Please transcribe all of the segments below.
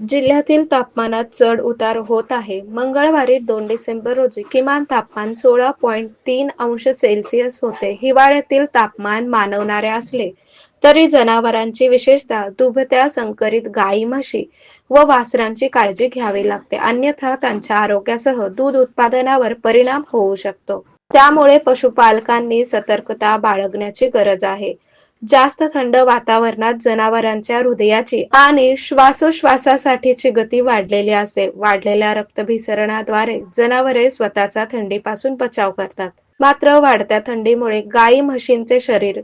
जिल्ह्यातील तापमानात चढ उतार होत आहे. मंगळवारी 2 डिसेंबर रोजी किमान तापमान 16.3 अंश सेल्सिअस होते. हिवाळ्यातील तापमान मानवणारे असले तरी जनावरांची विशेषतः दुभत्या संकरित गाई, म्हशी व वासरांची काळजी घ्यावी लागते. अन्यथा त्यांच्या आरोग्यासह दूध उत्पादनावर परिणाम होऊ शकतो. त्यामुळे पशुपालकांनी सतर्कता बाळगण्याची गरज आहे. जास्त थंड वातावरणात जनावरांच्या हृदयाची आणि श्वासोश्वासासाठीची गती वाढलेली असते. वाढलेल्या रक्तभिसरणाद्वारे जनावरे स्वतःचा थंडीपासून बचाव करतात. मात्र वाढत्या थंडीमुळे गाई म्हशींचे शरीर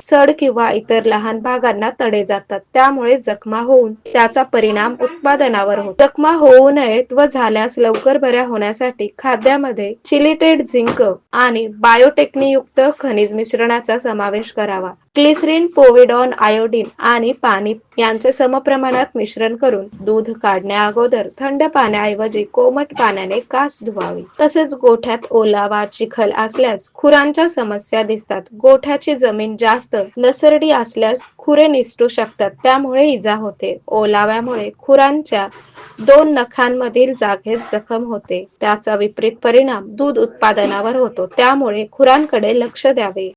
सड किंवा इतर लहान भागांना तडे जातात. त्यामुळे जखमा होऊन त्याचा परिणाम उत्पादनावर होतो. जखमा होऊ नयेत व झाल्यास लवकर बऱ्या होण्यासाठी खाद्यामध्ये चिलिटेड झिंक आणि बायोटेक्नियुक्त खनिज मिश्रणाचा समावेश करावा. ग्लिसरीन, पोव्हिडॉन, आयोडीन आणि पाणी यांचे समप्रमाणात मिश्रण करून दूध काढण्या अगोदर थंड पाण्याऐवजी कोमट पाण्याने कास धुवावी. तसेच गोठ्यात ओलावा, चिखल असल्यास खुरांच्या समस्या दिसतात. गोठ्याची जमीन जास्त लसरडी असल्यास खुरे निसटू शकतात, त्यामुळे इजा होते. ओलाव्यामुळे खुरांच्या 2 नखांमधील जागेत जखम होते. त्याचा विपरीत परिणाम दूध उत्पादनावर होतो. त्यामुळे खुरांकडे लक्ष द्यावे.